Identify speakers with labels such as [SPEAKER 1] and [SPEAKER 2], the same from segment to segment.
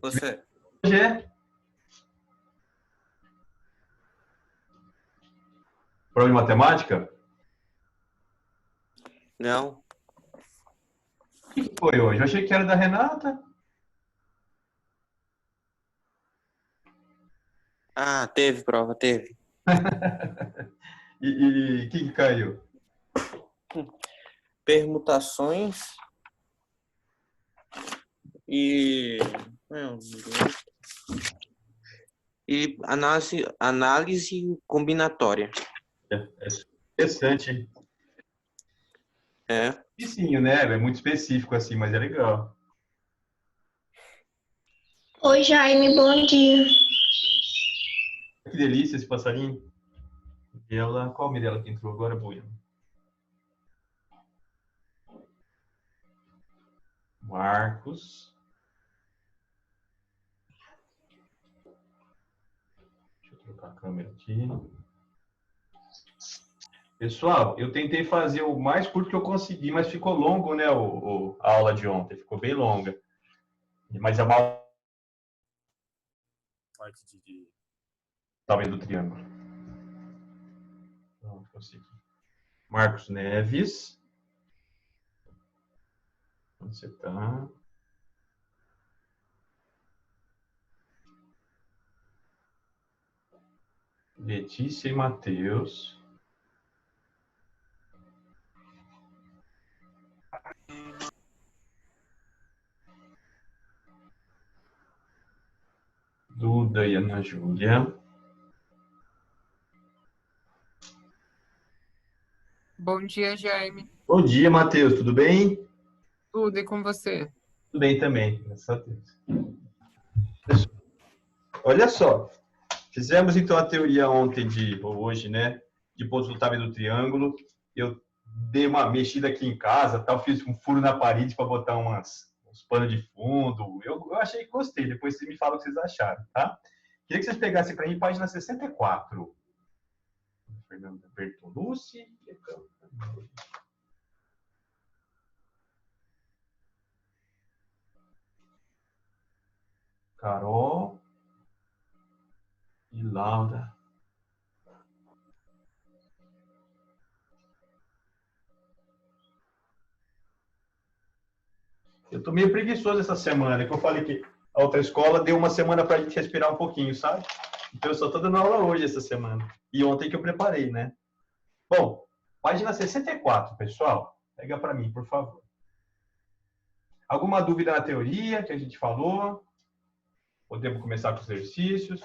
[SPEAKER 1] Você.
[SPEAKER 2] Hoje é prova de matemática?
[SPEAKER 1] Não.
[SPEAKER 2] O que foi hoje? Eu achei que era da Renata.
[SPEAKER 1] Ah, teve prova, teve.
[SPEAKER 2] E quem que caiu?
[SPEAKER 1] Permutações e. Não, e análise combinatória.
[SPEAKER 2] É interessante.
[SPEAKER 1] É.
[SPEAKER 2] E sim, né? É muito específico assim, mas é legal.
[SPEAKER 3] Oi, Jaime, bom dia.
[SPEAKER 2] Que delícia esse passarinho. E ela, qual a Mirella que entrou agora, Bueno? Marcos. Deixa eu trocar a câmera aqui. Pessoal, eu tentei fazer o mais curto que eu consegui, mas ficou longo, né? A aula de ontem ficou bem longa. Mas é uma parte de tamanho do triângulo. Pronto, consegui. Marcos Neves. Onde você está? Letícia e Matheus. Duda e Ana Júlia.
[SPEAKER 4] Bom dia, Jaime.
[SPEAKER 2] Bom dia, Matheus. Tudo bem?
[SPEAKER 4] Tudo e com você?
[SPEAKER 2] Tudo bem também, graças a Deus. Olha só. Fizemos então a teoria ontem ou hoje, né? De pontos do tamanho do triângulo. Eu dei uma mexida aqui em casa, tal, fiz um furo na parede para botar uns panos de fundo. Eu achei que gostei. Depois vocês me falam o que vocês acharam, tá? Queria que vocês pegassem para mim página 64. Fernanda Bertolucci. Carol e Laura. Eu tô meio preguiçoso essa semana, que eu falei que a outra escola deu uma semana para a gente respirar um pouquinho, sabe? Então eu só tô dando aula hoje essa semana. E ontem que eu preparei, né? Bom, página 64, pessoal. Pega para mim, por favor. Alguma dúvida na teoria que a gente falou? Podemos começar com os exercícios.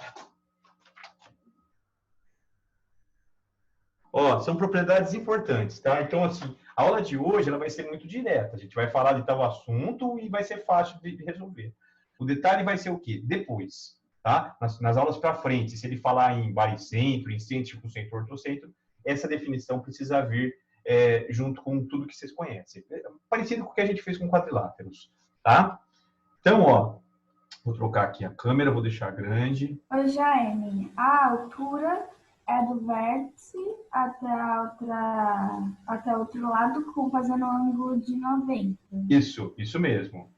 [SPEAKER 2] Ó, são propriedades importantes, tá? Então, assim, a aula de hoje ela vai ser muito direta. A gente vai falar de tal assunto e vai ser fácil de resolver. O detalhe vai ser o quê? Depois, tá? Nas aulas para frente, se ele falar em baricentro, em centro, circuncentro, ortocentro, essa definição precisa vir junto com tudo que vocês conhecem. Parecido com o que a gente fez com quadriláteros, tá? Então, ó, vou trocar aqui a câmera, vou deixar grande.
[SPEAKER 3] Oi, Jaime, a altura é do vértice até outro lado, fazendo um ângulo de 90.
[SPEAKER 2] Isso mesmo.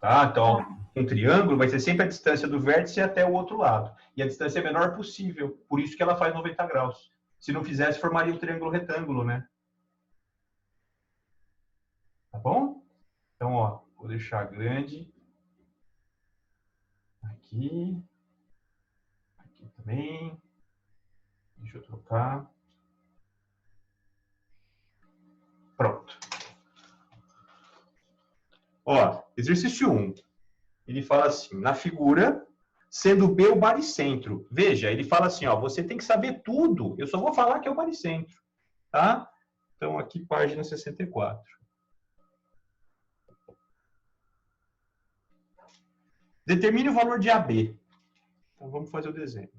[SPEAKER 2] Tá? Então, um triângulo vai ser sempre a distância do vértice até o outro lado. E a distância é a menor possível. Por isso que ela faz 90 graus. Se não fizesse, formaria um triângulo retângulo, né? Tá bom? Então, ó, vou deixar grande. Aqui. Aqui também. Deixa eu trocar. Pronto. Ó, exercício 1. Ele fala assim, na figura, sendo B o baricentro. Veja, ele fala assim, ó, você tem que saber tudo. Eu só vou falar que é o baricentro, tá? Então, aqui, página 64. Determine o valor de AB. Então, vamos fazer o desenho.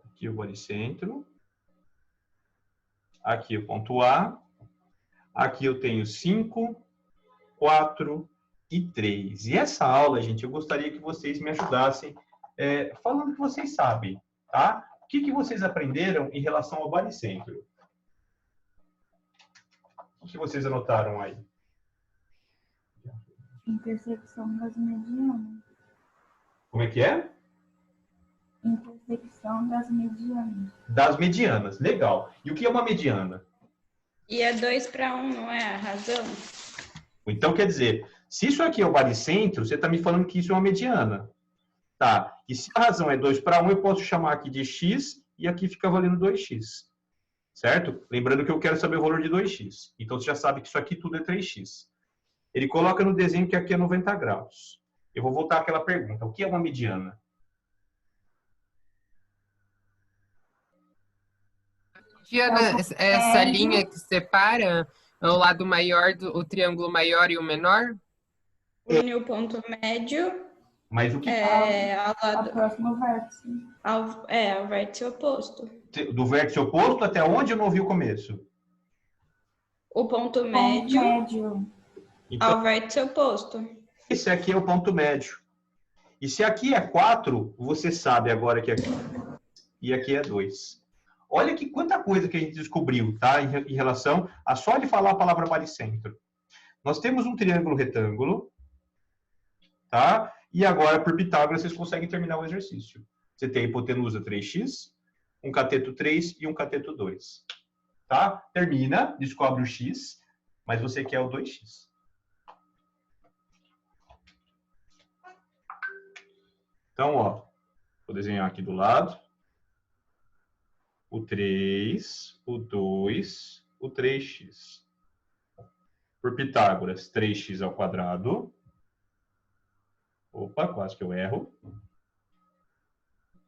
[SPEAKER 2] Aqui o baricentro. Aqui o ponto A. Aqui eu tenho 5, 4 e 3. E essa aula, gente, eu gostaria que vocês me ajudassem falando o que vocês sabem, tá? O que vocês aprenderam em relação ao baricentro? O que vocês anotaram aí?
[SPEAKER 3] Intersecção das medianas.
[SPEAKER 2] Como é que é?
[SPEAKER 3] Intersecção das medianas.
[SPEAKER 2] Das medianas. Legal. E o que é uma mediana?
[SPEAKER 5] E é 2 para 1, não é a razão?
[SPEAKER 2] Então, quer dizer, se isso aqui é o baricentro, você está me falando que isso é uma mediana. Tá. E se a razão é 2 para 1, eu posso chamar aqui de x e aqui fica valendo 2x. Certo? Lembrando que eu quero saber o valor de 2x. Então, você já sabe que isso aqui tudo é 3x. Ele coloca no desenho que aqui é 90 graus. Eu vou voltar àquela pergunta. O que é uma mediana?
[SPEAKER 4] Diana, essa linha que separa é o lado maior, o triângulo maior e o menor?
[SPEAKER 5] Une o ponto médio
[SPEAKER 2] Mas o que
[SPEAKER 5] ao
[SPEAKER 3] A
[SPEAKER 5] lado,
[SPEAKER 3] próximo vértice.
[SPEAKER 5] ao vértice oposto.
[SPEAKER 2] do vértice oposto até onde eu não ouvi o começo?
[SPEAKER 5] O ponto
[SPEAKER 3] Ponto
[SPEAKER 5] médio
[SPEAKER 3] médio.
[SPEAKER 2] Então,
[SPEAKER 5] ao vértice oposto.
[SPEAKER 2] esse aqui é o ponto médio. E se aqui é 4, você sabe agora que aqui e aqui é 2. Olha que quanta coisa que a gente descobriu, tá? Em relação a só de falar a palavra baricentro. Nós temos um triângulo retângulo, tá? E agora, por Pitágoras, vocês conseguem terminar o exercício. Você tem a hipotenusa 3x, um cateto 3 e um cateto 2. Tá? Termina, descobre o x, mas você quer o 2x. Então, ó, vou desenhar aqui do lado. O 3, o 2, o 3x. Por Pitágoras, 3x ao quadrado. Opa, quase que eu erro.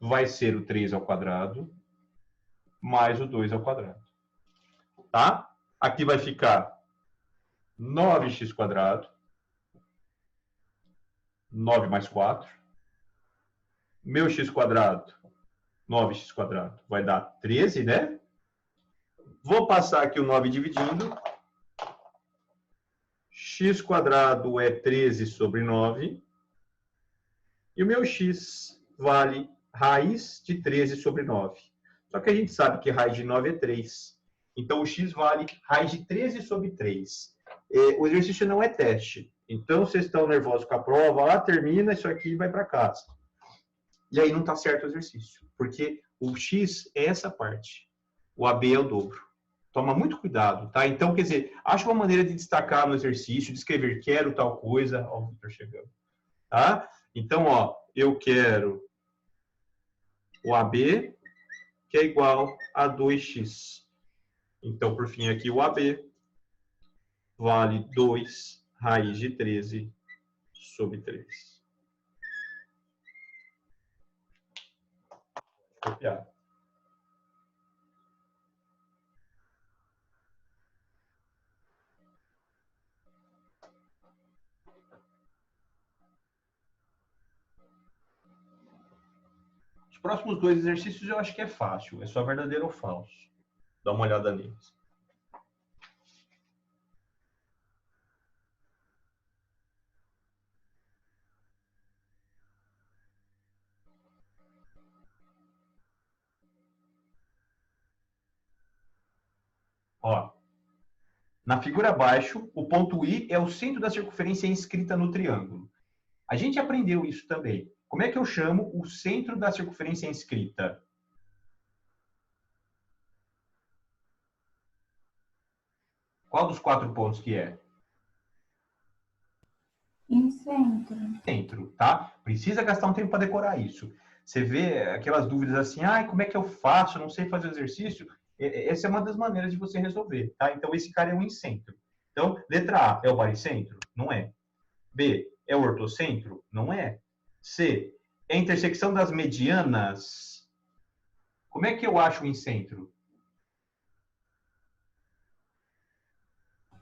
[SPEAKER 2] Vai ser o 3 ao quadrado mais o 2 ao quadrado. Tá? Aqui vai ficar 9x quadrado. 9 mais 4. Meu x quadrado, 9x quadrado, vai dar 13, né? Vou passar aqui o 9 dividindo. X quadrado é 13 sobre 9. E o meu x vale raiz de 13 sobre 9. Só que a gente sabe que raiz de 9 é 3. Então, o x vale raiz de 13 sobre 3. O exercício não é teste. Então, vocês estão nervosos com a prova, lá termina isso aqui e vai para casa. E aí não está certo o exercício. Porque o x é essa parte. O AB é o dobro. Toma muito cuidado, tá? Então, quer dizer, acha uma maneira de destacar no exercício, de escrever quero tal coisa. Ó, o Victor chegando. Tá? Então, ó, eu quero o AB, que é igual a 2x. Então, por fim, aqui o AB vale 2 raiz de 13 sobre 3. Copiar. Os próximos dois exercícios eu acho que é fácil. É só verdadeiro ou falso. Dá uma olhada neles. Ó, na figura abaixo, o ponto I é o centro da circunferência inscrita no triângulo. A gente aprendeu isso também. Como é que eu chamo o centro da circunferência inscrita? Qual dos 4 pontos que é?
[SPEAKER 3] Em centro.
[SPEAKER 2] Centro, tá? Precisa gastar um tempo para decorar isso. Você vê aquelas dúvidas assim, como é que eu faço? Não sei fazer o exercício. Essa é uma das maneiras de você resolver, tá? Então, esse cara é o incentro. Então, letra A é o baricentro? Não é. B, é o ortocentro? Não é. C, é a intersecção das medianas? Como é que eu acho o incentro?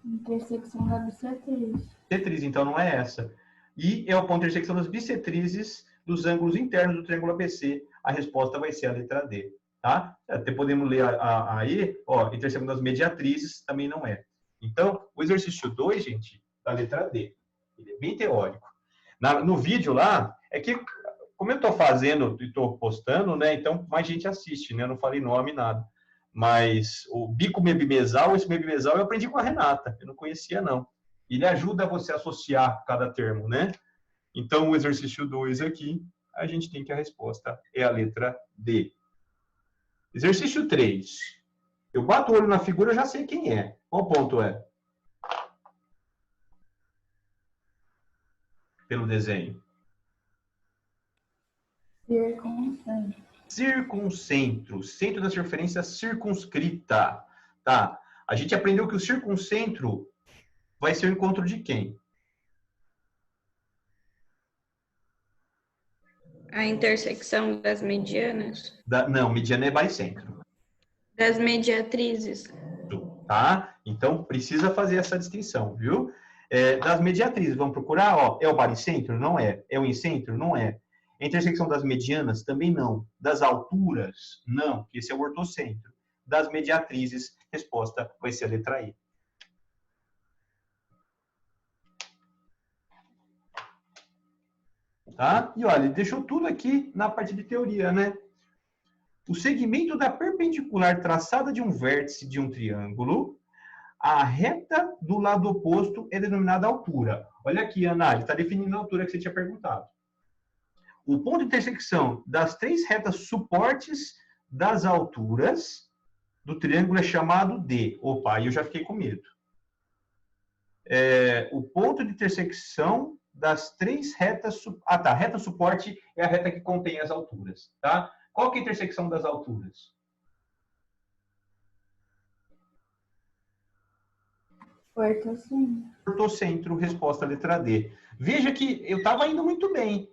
[SPEAKER 3] Intersecção da bissetriz.
[SPEAKER 2] Bissetriz, então não é essa. E é o ponto de intersecção das bissetrizes dos ângulos internos do triângulo ABC. A resposta vai ser a letra D. Tá? Até podemos ler a E, ó, intersecção das mediatrizes também não é. Então, o exercício 2, gente, da letra D. Ele é bem teórico. No vídeo lá, é que, como eu estou fazendo e estou postando, né, então mais gente assiste, né? Eu não falei nome, nada. Mas o bicomebimesal, esse mebimesal eu aprendi com a Renata, eu não conhecia não. Ele ajuda você a associar cada termo, né? Então, o exercício 2 aqui, a gente tem que a resposta é a letra D. Exercício 3. Eu bato o olho na figura, eu já sei quem é. Qual ponto é? Pelo desenho.
[SPEAKER 3] Circunstância.
[SPEAKER 2] Circuncentro. Centro da circunferência circunscrita. Tá? A gente aprendeu que o circuncentro vai ser o encontro de quem?
[SPEAKER 5] A intersecção das medianas.
[SPEAKER 2] Não, mediana é baricentro.
[SPEAKER 5] Das mediatrizes.
[SPEAKER 2] Tá? Então, precisa fazer essa distinção, viu? Das mediatrizes, vamos procurar, ó, é o baricentro? Não é. É o incentro? Não é. A intersecção das medianas? Também não. Das alturas? Não, que esse é o ortocentro. Das mediatrizes, resposta vai ser a letra E. Tá? E olha, ele deixou tudo aqui na parte de teoria, né? O segmento da perpendicular traçada de um vértice de um triângulo, a reta do lado oposto é denominada altura. Olha aqui, Ana, ele está definindo a altura que você tinha perguntado. O ponto de intersecção das três retas suportes das alturas do triângulo é chamado de... Opa, aí eu já fiquei com medo. O ponto de intersecção das três retas... Ah, tá. A reta suporte é a reta que contém as alturas, tá? Qual que é a intersecção das alturas?
[SPEAKER 3] Ortocentro.
[SPEAKER 2] Ortocentro, resposta letra D. Veja que eu estava indo muito bem.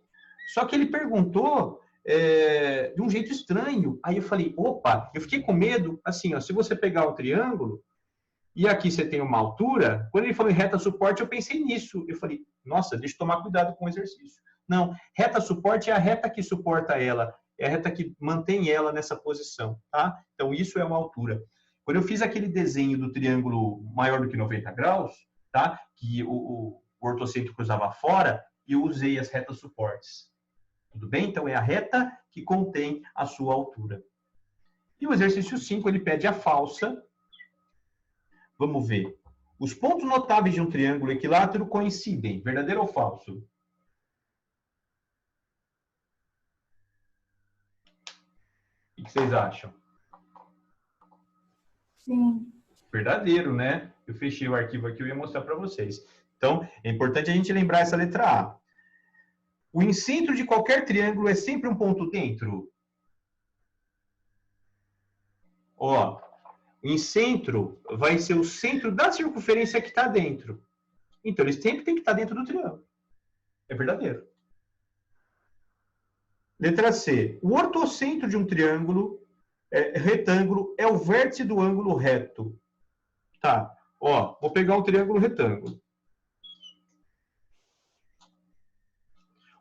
[SPEAKER 2] Só que ele perguntou de um jeito estranho. Aí eu falei, opa, eu fiquei com medo. Assim, ó, se você pegar um triângulo e aqui você tem uma altura, quando ele falou em reta suporte, eu pensei nisso. Eu falei, nossa, deixa eu tomar cuidado com o exercício. Não, reta suporte é a reta que suporta ela. É a reta que mantém ela nessa posição, tá? Então, isso é uma altura. Quando eu fiz aquele desenho do triângulo maior do que 90 graus, tá? Que o ortocentro cruzava fora, eu usei as retas suportes. Tudo bem? Então, é a reta que contém a sua altura. E o exercício 5, ele pede a falsa. Vamos ver. Os pontos notáveis de um triângulo equilátero coincidem. Verdadeiro ou falso? O que vocês acham?
[SPEAKER 3] Sim.
[SPEAKER 2] Verdadeiro, né? Eu fechei o arquivo aqui, eu ia mostrar para vocês. Então, é importante a gente lembrar essa letra A. O incentro de qualquer triângulo é sempre um ponto dentro? Ó, o incentro vai ser o centro da circunferência que está dentro. Então, ele sempre tem que estar dentro do triângulo. É verdadeiro. Letra C. O ortocentro de um triângulo retângulo é o vértice do ângulo reto. Tá. Ó, vou pegar um triângulo retângulo.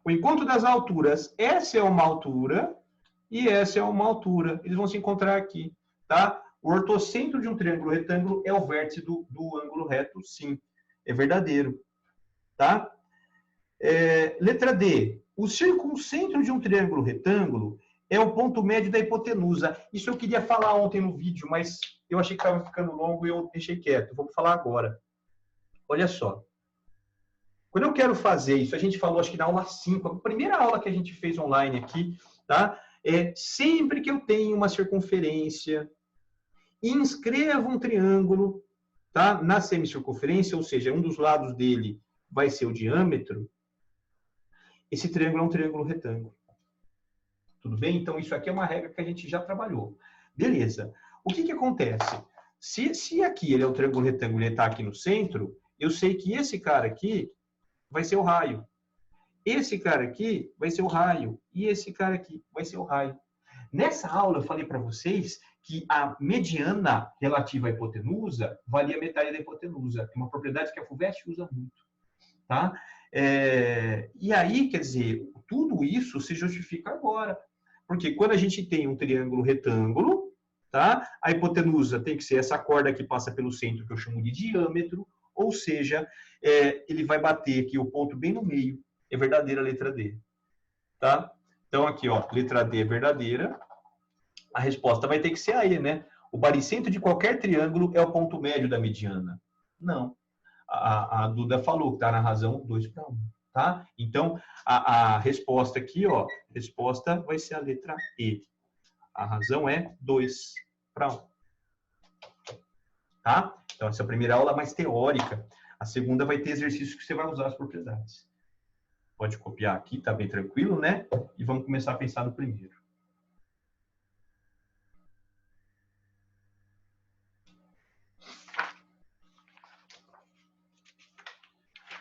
[SPEAKER 2] O encontro das alturas, essa é uma altura e essa é uma altura. Eles vão se encontrar aqui, tá? O ortocentro de um triângulo retângulo é o vértice do ângulo reto, sim. É verdadeiro, tá? Letra D. O circuncentro de um triângulo retângulo é o ponto médio da hipotenusa. Isso eu queria falar ontem no vídeo, mas eu achei que estava ficando longo e eu deixei quieto. Vou falar agora. Olha só. Quando eu quero fazer isso, a gente falou, acho que na aula 5, a primeira aula que a gente fez online aqui, tá? Sempre que eu tenho uma circunferência e inscrevo um triângulo, tá? Na semicircunferência, ou seja, um dos lados dele vai ser o diâmetro, esse triângulo é um triângulo retângulo. Tudo bem? Então, isso aqui é uma regra que a gente já trabalhou. Beleza. O que acontece? Se aqui ele é um triângulo retângulo e ele está aqui no centro, eu sei que esse cara aqui vai ser o raio. Esse cara aqui vai ser o raio. E esse cara aqui vai ser o raio. Nessa aula, eu falei para vocês que a mediana relativa à hipotenusa valia metade da hipotenusa. É uma propriedade que a FUVEST usa muito. Tá? E aí, quer dizer, tudo isso se justifica agora. Porque quando a gente tem um triângulo retângulo, tá? A hipotenusa tem que ser essa corda que passa pelo centro, que eu chamo de diâmetro, ou seja, ele vai bater aqui o ponto bem no meio. É verdadeira a letra D. Tá? Então, aqui, ó, letra D é verdadeira. A resposta vai ter que ser a E, né? O baricentro de qualquer triângulo é o ponto médio da mediana. Não. A Duda falou que está na razão 2/1. Tá? Então, a resposta aqui, ó, resposta vai ser a letra E. A razão é 2/1. Tá? Então, essa primeira aula é mais teórica. A segunda vai ter exercícios que você vai usar as propriedades. Pode copiar aqui, tá bem tranquilo, né? E vamos começar a pensar no primeiro.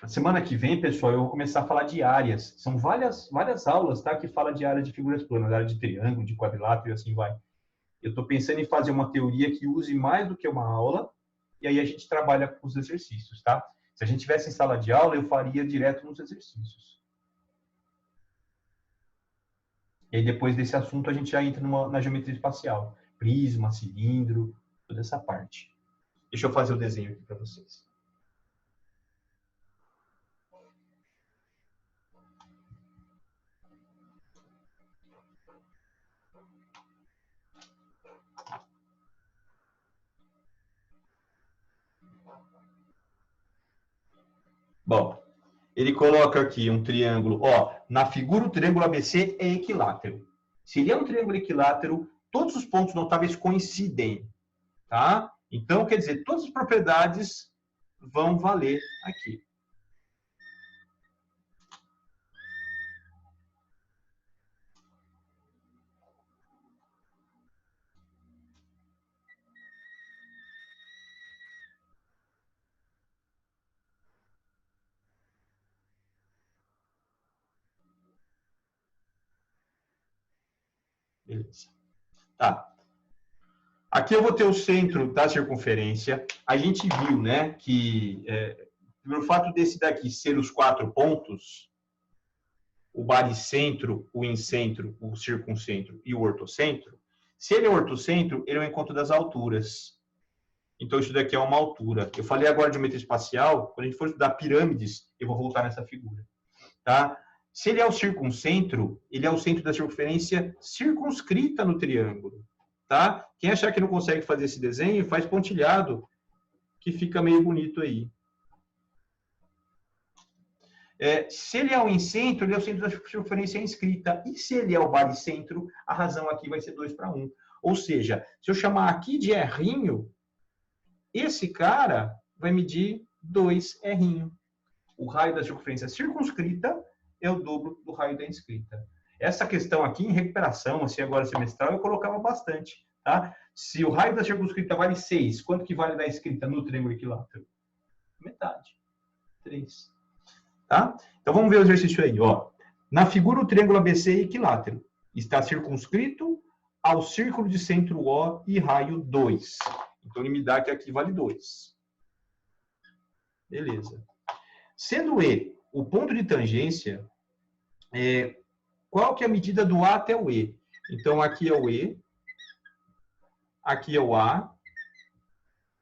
[SPEAKER 2] Na semana que vem, pessoal, eu vou começar a falar de áreas. São várias aulas, tá? Que fala de área de figuras planas, área de triângulo, de quadrilátero e assim vai. Eu estou pensando em fazer uma teoria que use mais do que uma aula, e aí a gente trabalha com os exercícios, tá? Se a gente tivesse em sala de aula, eu faria direto nos exercícios. E aí depois desse assunto a gente já entra na geometria espacial. Prisma, cilindro, toda essa parte. Deixa eu fazer o desenho aqui para vocês. Bom, ele coloca aqui um triângulo. Ó, na figura, o triângulo ABC é equilátero. Se ele é um triângulo equilátero, todos os pontos notáveis coincidem. Tá? Então, quer dizer, todas as propriedades vão valer aqui. Beleza. Tá. Aqui eu vou ter o centro da circunferência. A gente viu, né, que pelo fato desse daqui ser os 4 pontos, o baricentro, o incentro, o circuncentro e o ortocentro, se ele é ortocentro, ele é o encontro das alturas. Então, isso daqui é uma altura. Eu falei agora de geometria espacial, quando a gente for estudar pirâmides, eu vou voltar nessa figura. Tá? Se ele é o circuncentro, ele é o centro da circunferência circunscrita no triângulo. Tá? Quem achar que não consegue fazer esse desenho, faz pontilhado, que fica meio bonito aí. Se ele é o incentro, ele é o centro da circunferência inscrita. E se ele é o baricentro, a razão aqui vai ser 2/1. Ou seja, se eu chamar aqui de errinho, esse cara vai medir 2 errinho. O raio da circunferência circunscrita é o dobro do raio da inscrita. Essa questão aqui em recuperação, assim, agora semestral, eu colocava bastante. Tá? Se o raio da circunscrita vale 6, quanto que vale da inscrita no triângulo equilátero? Metade. 3. Tá? Então vamos ver o exercício aí. Ó. Na figura, o triângulo ABC é equilátero. Está circunscrito ao círculo de centro O e raio 2. Então ele me dá que aqui vale 2. Beleza. Sendo E o ponto de tangência, qual que é a medida do A até o E? Então aqui é o E, aqui é o A.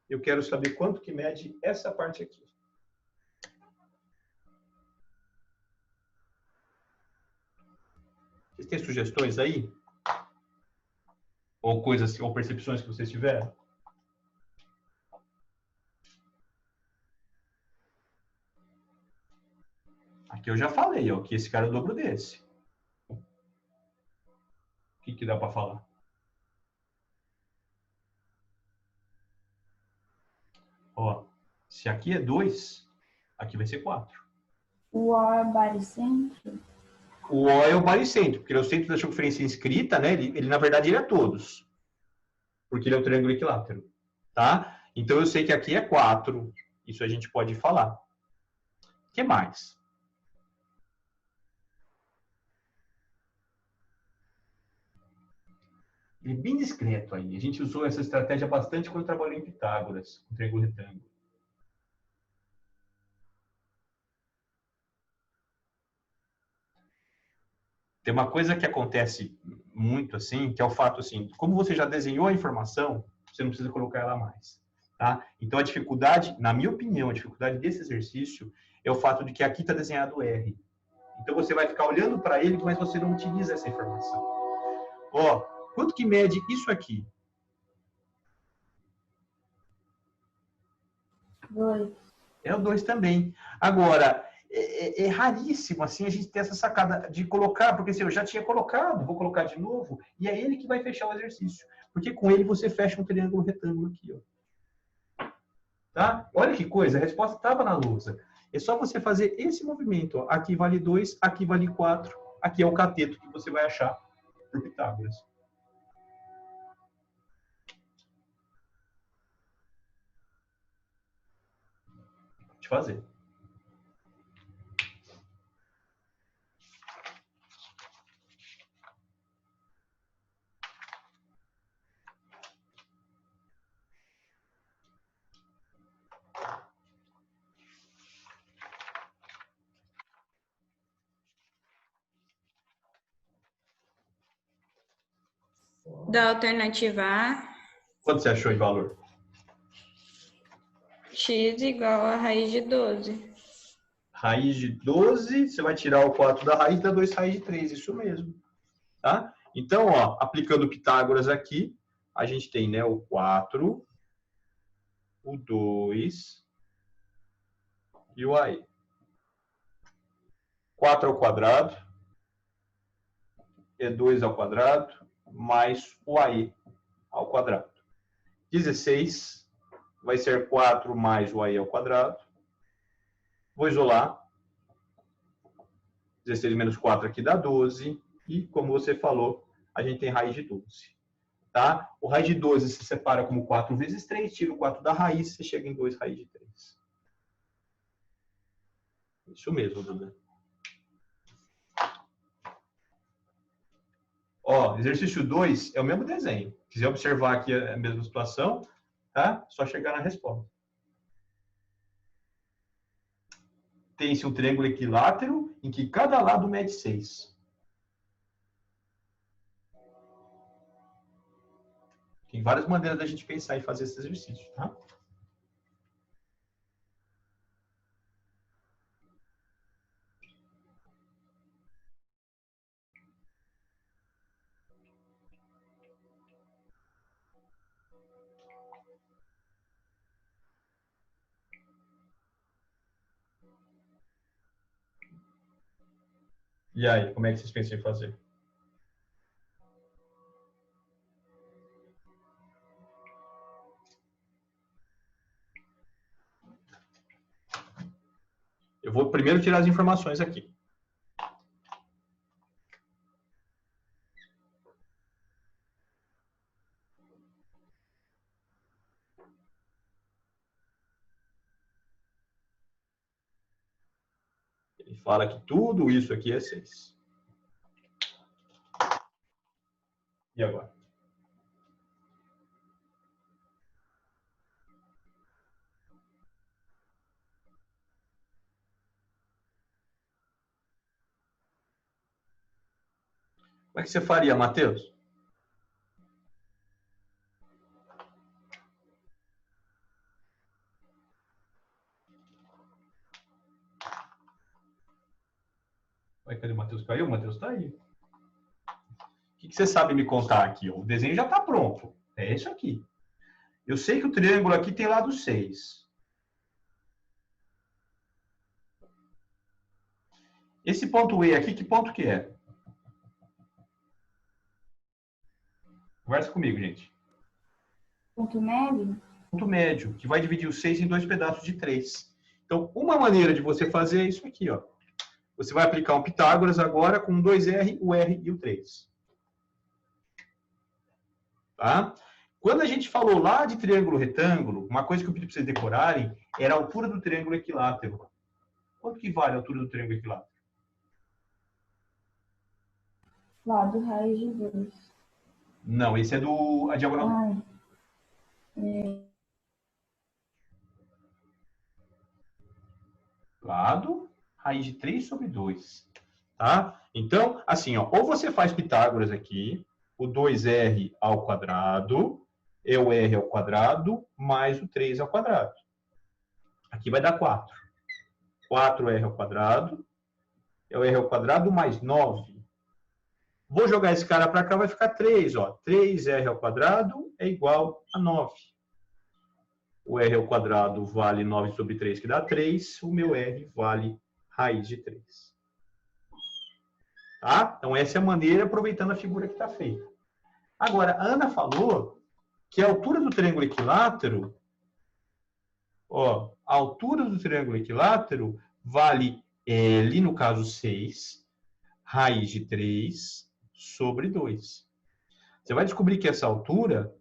[SPEAKER 2] Eu quero saber quanto que mede essa parte aqui. Vocês têm sugestões aí? Ou coisas, ou percepções que vocês tiveram? Aqui eu já falei, ó, que esse cara é o dobro desse. O que dá para falar? Ó, se aqui é 2, aqui vai ser 4.
[SPEAKER 3] O O é baricentro?
[SPEAKER 2] O O é o baricentro, porque ele é o centro da circunferência inscrita, né? Ele na verdade, ele é todos. Porque ele é um triângulo equilátero. Tá? Então, eu sei que aqui é 4. Isso a gente pode falar. O que mais? Ele é bem discreto aí. A gente usou essa estratégia bastante quando trabalhou em Pitágoras, com triângulo retângulo. Tem uma coisa que acontece muito assim, que é o fato assim, como você já desenhou a informação, você não precisa colocar ela mais. Tá? Então a dificuldade, na minha opinião, a dificuldade desse exercício é o fato de que aqui está desenhado R. Então você vai ficar olhando para ele, mas você não utiliza essa informação. Ó, quanto que mede isso aqui?
[SPEAKER 3] 2.
[SPEAKER 2] É o 2 também. Agora, é raríssimo assim a gente ter essa sacada de colocar, porque assim, eu já tinha colocado, vou colocar de novo, e é ele que vai fechar o exercício. Porque com ele você fecha um triângulo retângulo aqui, ó. Tá? Olha que coisa, a resposta estava na lousa. É só você fazer esse movimento, ó. Aqui vale 2, aqui vale 4, aqui é o cateto que você vai achar por Pitágoras. Pode fazer.
[SPEAKER 5] Da alternativa A,
[SPEAKER 2] Quanto você achou de valor?
[SPEAKER 5] x igual a raiz de 12.
[SPEAKER 2] Raiz de 12, você vai tirar o 4 da raiz, dá 2 raiz de 3, isso mesmo. Tá? Então, ó, aplicando Pitágoras aqui, a gente tem, né, o 4, o 2 e o AI. 4 ao quadrado é 2 ao quadrado mais o AI ao quadrado. 16 vai ser 4 mais o AI ao quadrado. Vou isolar. 16 menos 4 aqui dá 12. E, como você falou, a gente tem raiz de 12. Tá? O raiz de 12 se separa como 4 vezes 3, tira o 4 da raiz, você chega em 2 raiz de 3. Isso mesmo, Duda. Ó, exercício 2 é o mesmo desenho. Se quiser observar aqui a mesma situação, tá? Só chegar na resposta. Tem-se um triângulo equilátero em que cada lado mede 6. Tem várias maneiras da gente pensar e fazer esse exercício, tá? E aí, como é que vocês pensam em fazer? Eu vou primeiro tirar as informações aqui. Ele fala que tudo isso aqui é 6. E agora? Como é que você faria, Matheus? Cadê o Matheus? Caiu? O Matheus está aí. O que você sabe me contar aqui? O desenho já está pronto. É isso aqui. Eu sei que o triângulo aqui tem lado 6. Esse ponto E aqui, que ponto que é? Conversa comigo, gente.
[SPEAKER 3] Ponto médio?
[SPEAKER 2] Ponto médio, que vai dividir o 6 em 2 pedaços de 3. Então, uma maneira de você fazer é isso aqui, ó. Você vai aplicar um Pitágoras agora com 2R, o R e o 3. Tá? Quando a gente falou lá de triângulo retângulo, uma coisa que eu pedi para vocês decorarem era a altura do triângulo equilátero. Quanto que vale a altura do triângulo equilátero?
[SPEAKER 3] Lado raiz de 2.
[SPEAKER 2] Não, esse é a diagonal.
[SPEAKER 3] Ai.
[SPEAKER 2] Lado, raiz de 3 sobre 2. Tá? Então, assim, ó, ou você faz Pitágoras aqui, o 2R ao quadrado, é o R ao quadrado, mais o 3 ao quadrado. Aqui vai dar 4. 4R ao quadrado, é o R ao quadrado mais 9. Vou jogar esse cara para cá, vai ficar 3. Ó. 3R ao quadrado é igual a 9. O r ao quadrado vale 9 sobre 3, que dá 3. O meu r vale raiz de 3. Tá? Então, essa é a maneira, aproveitando a figura que está feita. Agora, a Ana falou que a altura do triângulo equilátero, ó, a altura do triângulo equilátero vale L, no caso 6, raiz de 3 sobre 2. Você vai descobrir que essa altura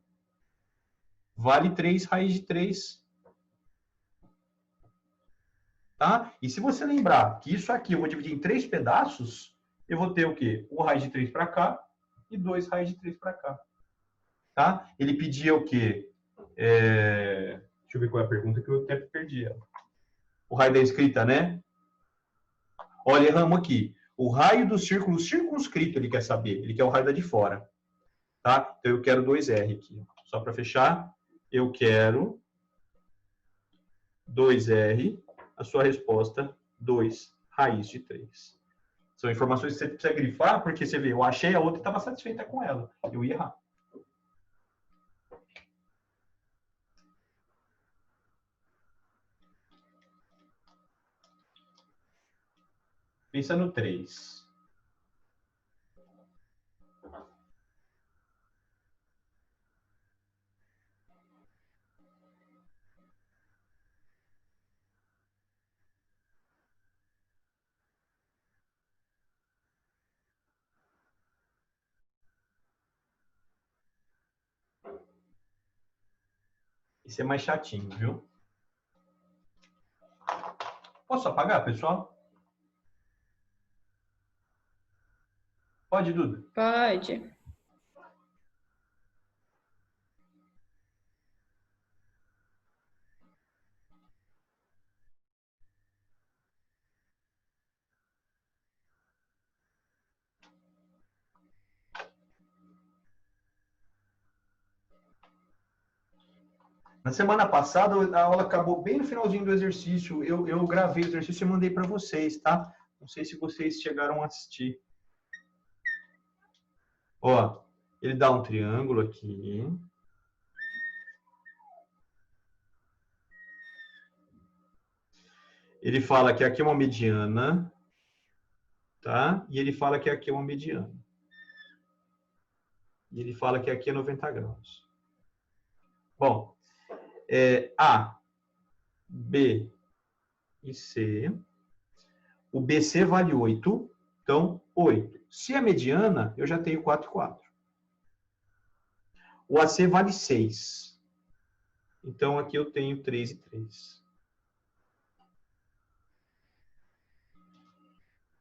[SPEAKER 2] vale 3 raiz de 3. Tá? E se você lembrar que isso aqui eu vou dividir em 3 pedaços, eu vou ter o quê? 1 raiz de 3 para cá e 2 raiz de 3 para cá. Tá? Ele pedia o quê? Deixa eu ver qual é a pergunta que eu até perdi ela. O raio da escrita, né? Olha, erramos aqui. O raio do círculo circunscrito ele quer saber. Ele quer o raio da de fora. Tá? Então eu quero 2R aqui. Só para fechar, eu quero 2R. A sua resposta, 2 raiz de 3. São informações que você precisa grifar, porque você vê, eu achei a outra e estava satisfeita com ela. Eu ia errar. Pensa no 3. Esse é mais chatinho, viu? Posso apagar, pessoal? Pode, Duda?
[SPEAKER 5] Pode.
[SPEAKER 2] Na semana passada, a aula acabou bem no finalzinho do exercício. Eu gravei o exercício e mandei para vocês, tá? Não sei se vocês chegaram a assistir. Ó, ele dá um triângulo aqui. Ele fala que aqui é uma mediana, tá? E ele fala que aqui é uma mediana. E ele fala que aqui é 90 graus. Bom, A, B e C. O BC vale 8, então 8. Se é mediana, eu já tenho 4 e 4. O AC vale 6. Então, aqui eu tenho 3 e 3.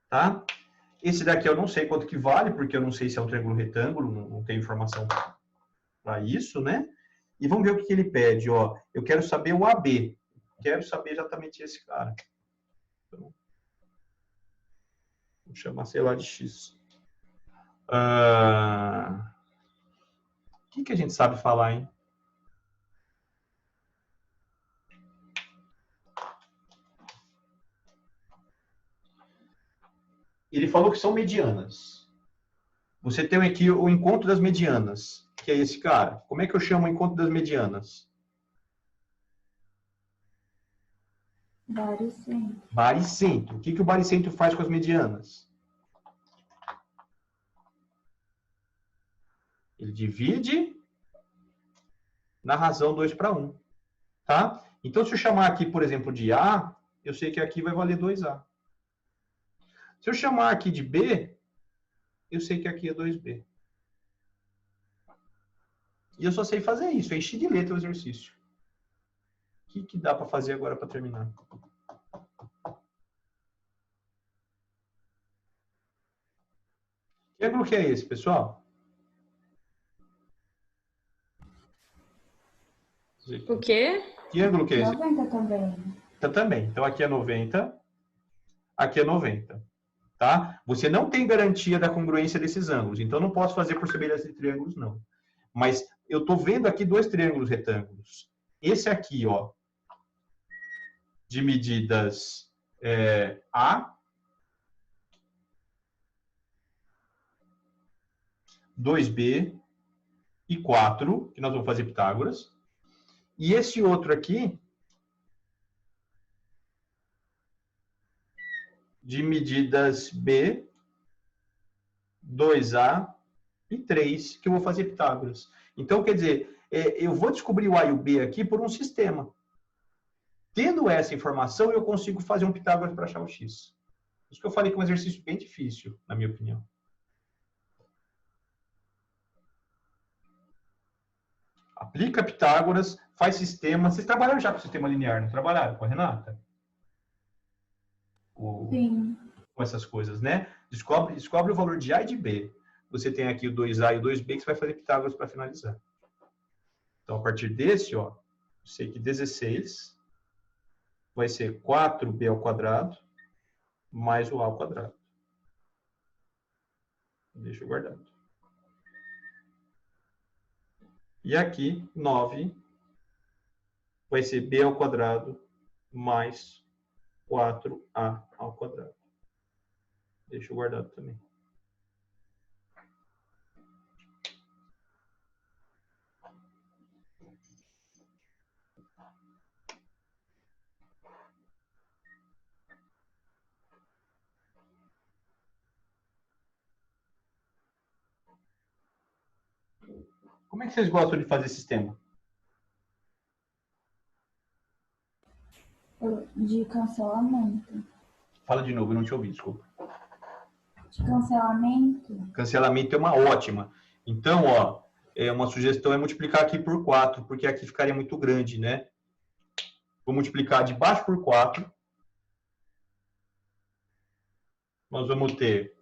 [SPEAKER 2] Tá? Esse daqui eu não sei quanto que vale, porque eu não sei se é um triângulo retângulo, não tenho informação para isso, né? E vamos ver o que ele pede, ó. Eu quero saber o AB. Quero saber exatamente esse cara. Então, vou chamar, sei lá, de X. O que a gente sabe falar, hein? Ele falou que são medianas. Você tem aqui o encontro das medianas, que é esse cara. Como é que eu chamo o encontro das medianas?
[SPEAKER 3] Baricentro.
[SPEAKER 2] Baricentro. O que o baricentro faz com as medianas? Ele divide na razão 2 para 1. Tá? Então, se eu chamar aqui, por exemplo, de A, eu sei que aqui vai valer 2A. Se eu chamar aqui de B, eu sei que aqui é 2B. E eu só sei fazer isso. Eu enchi de letra o exercício. O que dá para fazer agora para terminar? Que ângulo que é esse, pessoal?
[SPEAKER 5] O quê?
[SPEAKER 2] Que ângulo que é esse?
[SPEAKER 3] 90 também.
[SPEAKER 2] Tá, também. Então, aqui é 90. Aqui é 90. Tá? Você não tem garantia da congruência desses ângulos. Então, não posso fazer por semelhança de triângulos, não. Mas eu estou vendo aqui 2 triângulos retângulos. Esse aqui, ó, de medidas A, 2B e 4, que nós vamos fazer Pitágoras. E esse outro aqui, de medidas B, 2A e 3, que eu vou fazer Pitágoras. Então, quer dizer, eu vou descobrir o A e o B aqui por um sistema. Tendo essa informação, eu consigo fazer um Pitágoras para achar o X. Por isso que eu falei que é um exercício bem difícil, na minha opinião. Aplica Pitágoras, faz sistema. Vocês trabalharam já com sistema linear, não trabalharam com a Renata?
[SPEAKER 3] Sim.
[SPEAKER 2] Com essas coisas, né? Descobre o valor de A e de B. Você tem aqui o 2A e o 2B, que você vai fazer Pitágoras para finalizar. Então, a partir desse, ó, eu sei que 16 vai ser 4B ao quadrado mais o A ao quadrado. Deixa eu guardar. E aqui, 9 vai ser B ao quadrado mais 4A ao quadrado. Deixa eu guardado também. Como é que vocês gostam de fazer sistema?
[SPEAKER 3] De cancelamento.
[SPEAKER 2] Fala de novo, eu não te ouvi, desculpa.
[SPEAKER 3] De cancelamento.
[SPEAKER 2] Cancelamento é uma ótima. Então, ó, uma sugestão é multiplicar aqui por 4, porque aqui ficaria muito grande, né? Vou multiplicar de baixo por 4. Nós vamos ter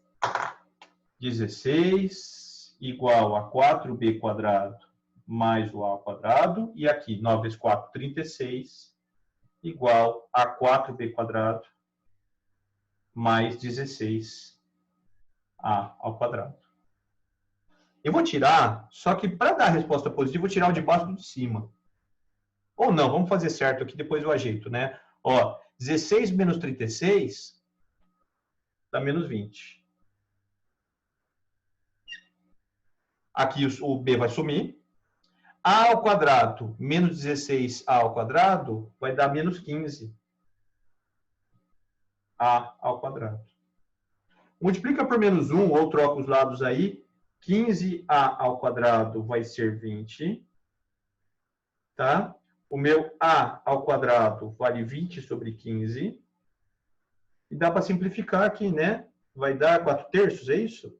[SPEAKER 2] 16 igual a 4b quadrado mais o a ao quadrado. E aqui, 9 vezes 4, 36, igual a 4b quadrado mais 16a ao quadrado. Eu vou tirar, só que para dar a resposta positiva, eu vou tirar o de baixo do de cima. Ou não, vamos fazer certo aqui, depois eu ajeito, né? Ó, 16 menos 36 dá menos 20. Aqui o b vai sumir. A ao quadrado menos 16a ao quadrado vai dar menos 15a ao quadrado. Multiplica por menos 1, ou troca os lados aí. 15a ao quadrado vai ser 20. Tá? O meu a ao quadrado vale 20 sobre 15. E dá para simplificar aqui, né? Vai dar 4/3, é isso?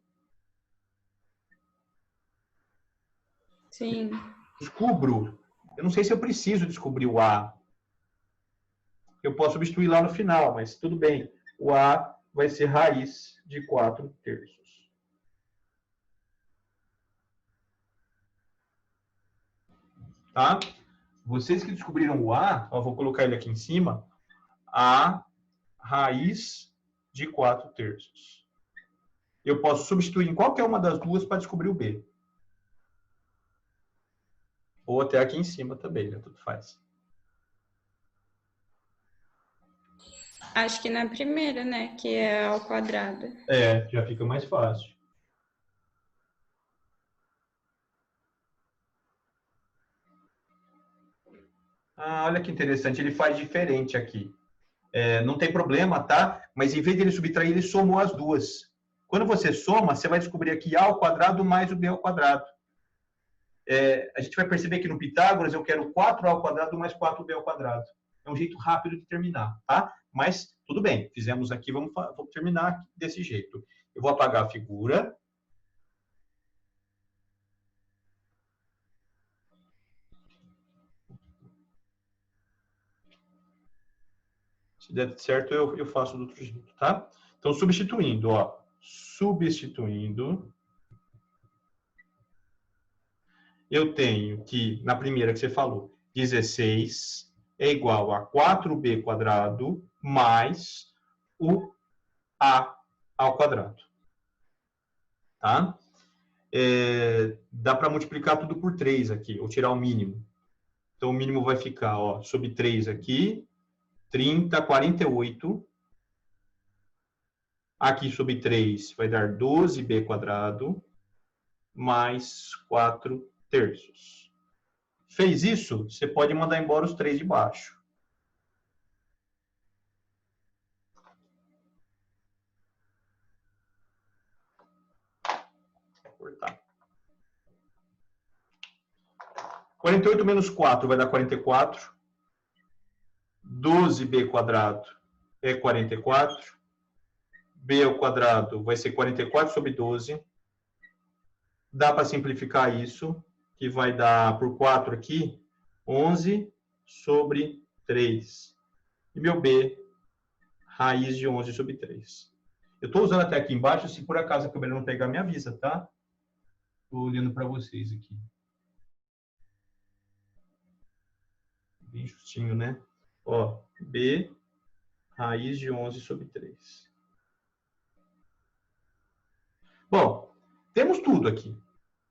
[SPEAKER 5] Sim.
[SPEAKER 2] Descubro. Eu não sei se eu preciso descobrir o a. Eu posso substituir lá no final, mas tudo bem. O a vai ser raiz de 4/3. Tá? Vocês que descobriram o a, ó, vou colocar ele aqui em cima, a raiz de 4/3. Eu posso substituir em qualquer uma das duas para descobrir o b. Ou até aqui em cima também, né? Tudo faz.
[SPEAKER 5] Acho que na primeira, né? Que é ao quadrado.
[SPEAKER 2] É, já fica mais fácil. Ah, olha que interessante, ele faz diferente aqui. Não tem problema, tá? Mas em vez de ele subtrair, ele somou as duas. Quando você soma, você vai descobrir aqui a ao quadrado mais o b ao quadrado. A gente vai perceber que no Pitágoras eu quero 4a ao quadrado mais 4b ao quadrado. É um jeito rápido de terminar, tá? Mas tudo bem, fizemos aqui, vamos terminar desse jeito. Eu vou apagar a figura. Se der certo, eu faço do outro jeito, tá? Então, substituindo, ó. Substituindo. Eu tenho que, na primeira que você falou, 16 é igual a 4b quadrado mais o a ao quadrado. Tá? Dá para multiplicar tudo por 3 aqui, ou tirar o mínimo. Então, o mínimo vai ficar, ó, sobre 3 aqui, 30, 48. Aqui sobre 3 vai dar 12b quadrado mais 4/3. Fez isso, você pode mandar embora os 3 de baixo. Vou cortar. 48 menos 4 vai dar 44. 12b quadrado é 44. B ao quadrado vai ser 44 sobre 12. Dá para simplificar isso, que vai dar por 4 aqui, 11 sobre 3. E meu B, raiz de 11 sobre 3. Eu estou usando até aqui embaixo, se por acaso a câmera não pegar, me avisa, tá? Estou olhando para vocês aqui. Bem justinho, né? Ó, B, raiz de 11 sobre 3. Bom, temos tudo aqui,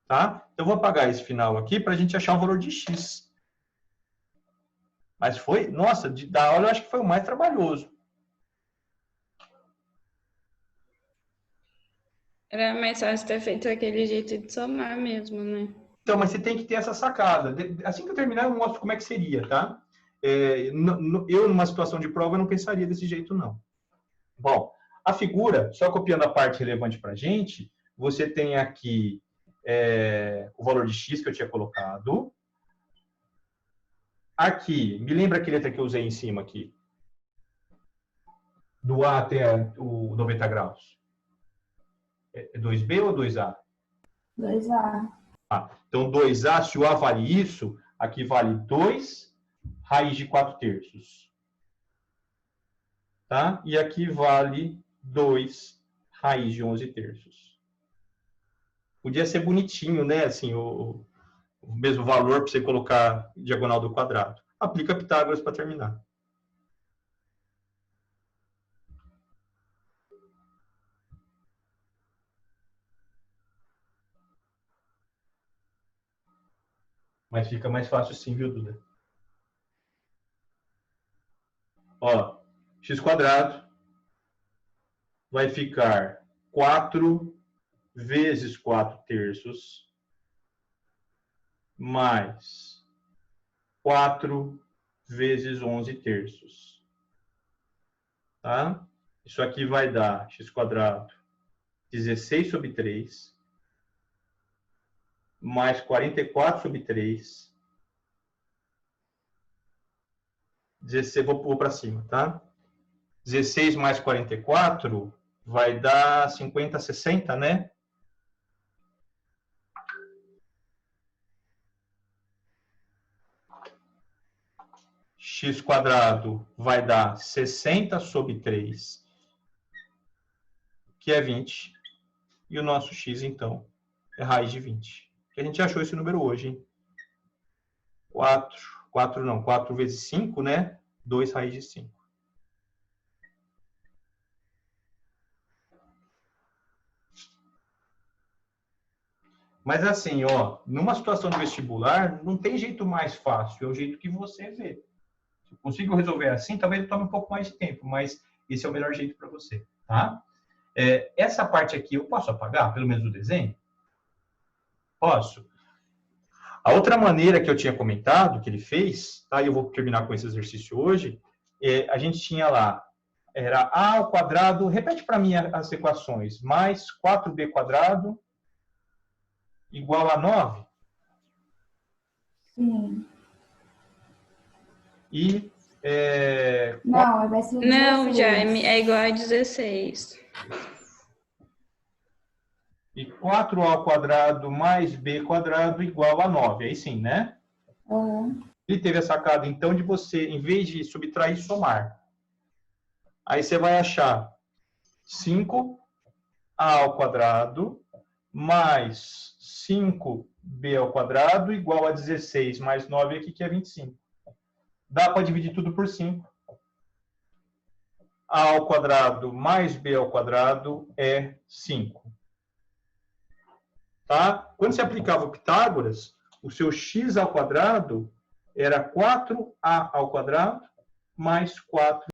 [SPEAKER 2] tá? Então, eu vou apagar esse final aqui para a gente achar o valor de x. Mas foi, nossa, da aula eu acho que foi o mais trabalhoso.
[SPEAKER 5] Era mais fácil ter feito aquele jeito de somar mesmo, né?
[SPEAKER 2] Então, mas você tem que ter essa sacada. Assim que eu terminar, eu mostro como é que seria, tá? Eu, numa situação de prova, eu não pensaria desse jeito, não. Bom, a figura, só copiando a parte relevante para a gente, você tem aqui o valor de x que eu tinha colocado. Aqui, me lembra aquele letra que eu usei em cima aqui? Do A até o 90 graus. É 2B ou 2A?
[SPEAKER 3] 2A.
[SPEAKER 2] Então, 2A, se o A vale isso, aqui vale 2 raiz de 4 terços. Tá? E aqui vale 2 raiz de 11 terços. Podia ser bonitinho, né? Assim, o mesmo valor para você colocar diagonal do quadrado. Aplica Pitágoras para terminar. Mas fica mais fácil sim, viu, Duda? Ó, x quadrado vai ficar 4 vezes 4 terços mais 4 vezes 11 terços. Tá? Isso aqui vai dar x quadrado 16 sobre 3 mais 44 sobre 3. 16, vou para cima, tá? 16 mais 44 vai dar 50, 60, né? X quadrado vai dar 60 sobre 3, que é 20. E o nosso x, então, é raiz de 20. A gente achou esse número hoje, hein? 4 vezes 5, né? 2 raiz de 5. Mas assim, ó, numa situação de vestibular, não tem jeito mais fácil, é o jeito que você vê. Se eu consigo resolver assim, talvez tome um pouco mais de tempo, mas esse é o melhor jeito para você, tá? Essa parte aqui eu posso apagar, pelo menos o desenho? Posso. A outra maneira que eu tinha comentado, que ele fez, tá? E eu vou terminar com esse exercício hoje, a gente tinha lá, era a ao quadrado, repete para mim as equações, mais 4b quadrado igual a 9?
[SPEAKER 3] Sim.
[SPEAKER 2] E...
[SPEAKER 3] Não, vai ser 16.
[SPEAKER 5] Não, Jaime, é igual a 16.
[SPEAKER 2] E 4a ao quadrado mais b quadrado igual a 9. Aí sim, né?
[SPEAKER 3] Uhum.
[SPEAKER 2] Ele teve a sacada, então, de você, em vez de subtrair, somar. Aí você vai achar 5a ao quadrado mais 5b ao quadrado igual a 16 mais 9 aqui, que é 25. Dá para dividir tudo por 5. A ao quadrado mais b ao quadrado é 5. Tá? Quando você aplicava o Pitágoras, o seu x ao quadrado era 4a ao quadrado mais 4